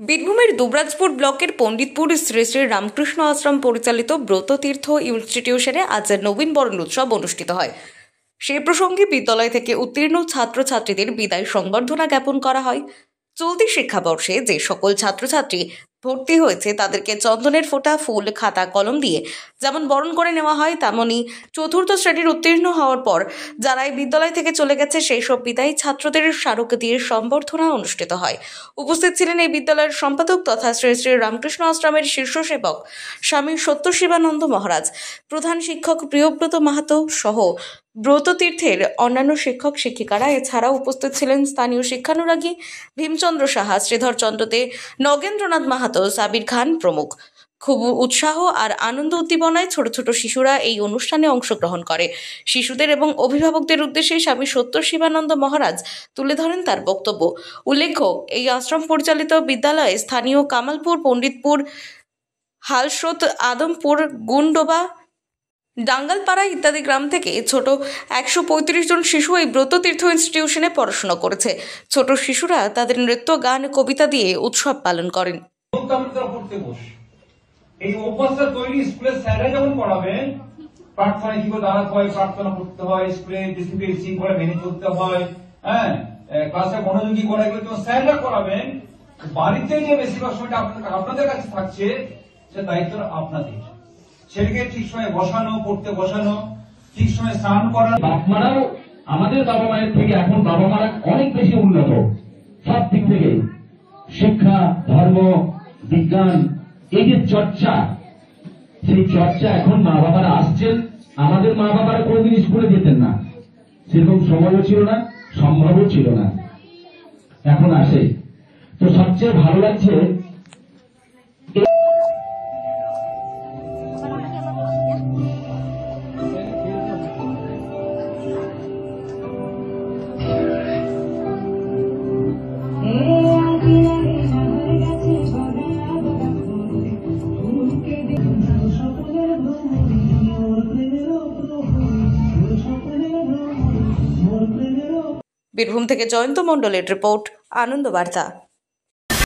বীরভূমের দুবরাজপুর ব্লকের পণ্ডিতপুর শ্রী শ্রী রামকৃষ্ণ আশ্রম পরিচালিত ব্রততীর্থ ইনস্টিটিউশনে আজ নবীন বরণ উৎসব অনুষ্ঠিত হয়। সেই প্রসঙ্গে বিদ্যালয় থেকে উত্তীর্ণ ছাত্রছাত্রীদের বিদায় সংবর্ধনা জ্ঞাপন করা হয়। চলতি শিক্ষাবর্ষে যে সকল ছাত্রছাত্রী ভর্তি হয়েছে তাদেরকে চন্দনের ফোঁটা, ফুল, খাতা, কলম দিয়ে যেমন বরণ করে নেওয়া হয়, তেমনি চতুর্থ শ্রেণীর উত্তীর্ণ হওয়ার পর যারা এই বিদ্যালয় থেকে চলে গেছে সেই সব বিদায়ী ছাত্রদের স্মারক দিয়ে সংবর্ধনা অনুষ্ঠিত হয়। উপস্থিত ছিলেন এই বিদ্যালয়ের সম্পাদক তথা শ্রী শ্রী রামকৃষ্ণ আশ্রমের শীর্ষ সেবক স্বামী সত্যশিবানন্দ মহারাজ, প্রধান শিক্ষক প্রিয়ব্রত মাহাতো সহ ব্রততীর্থের অন্যান্য শিক্ষক শিক্ষিকারা। এছাড়াও উপস্থিত ছিলেন স্থানীয় শিক্ষানুরাগী ভীমচন্দ্র সাহা, শ্রীধর চন্দ্র দে, নগেন্দ্রনাথ মাহাতো, সাবির খান প্রমুখ। খুব উৎসাহ আর আনন্দ উদ্দীপনায় ছোট ছোট শিশুরা এই অনুষ্ঠানে অংশগ্রহণ করে। শিশুদের এবং অভিভাবকদের উদ্দেশ্যে স্বামী সত্যশিবানন্দ মহারাজ তুলে ধরেন তার বক্তব্য। উল্লেখ্য, এই আশ্রম পরিচালিত বিদ্যালয়ে স্থানীয় কামালপুর, পণ্ডিতপুর, হালস্রোত, আদমপুর, গুন্ডোবা, ডাঙ্গালপাড়া ইত্যাদি গ্রাম থেকে ছোট 135 জন শিশু এই ব্রততীর্থ ইনস্টিটিউশনে পড়াশোনা করেছে। ছোট শিশুরা তাদের নৃত্য, গান, কবিতা দিয়ে উৎসব পালন করেন। এই অভ্যাসটা তৈরি স্কুলের স্যাররা যখন পড়াবেন, প্রার্থনায় কি করে দাঁড়াতে হয়, প্রার্থনা করতে হয়, স্কুলে ডিসিপ্লিন শৃঙ্খলা মেনে চলতে হয়, হ্যাঁ, ক্লাসে মনোযোগী করা, এগুলো যখন স্যাররা করাবেন, বাড়িতে যে বেশিরভাগ সময়টা আপনাদের কাছে থাকছে, সে দায়িত্ব আপনাদের। ছেলেকে ঠিক সময় বসানো, পড়তে বসানো, ঠিক সময় স্নান করানো। বাপমারাও আমাদের বাবা মায়ের থেকে এখন বাবা মারা অনেক বেশি উন্নত সব দিক থেকে, শিক্ষা, ধর্ম, বিজ্ঞান, এই যে চর্চা, সেই চর্চা এখন মা বাবারা আসছেন। আমাদের মা বাবারা কোনোদিন স্কুলে যেতেন না, সেরকম সময়ও ছিল না, সম্ভবও ছিল না, এখন আসে। তো সবচেয়ে ভালো লাগছে বীরভূম থেকে জয়ন্ত মণ্ডলের রিপোর্ট, আনন্দ বার্তা।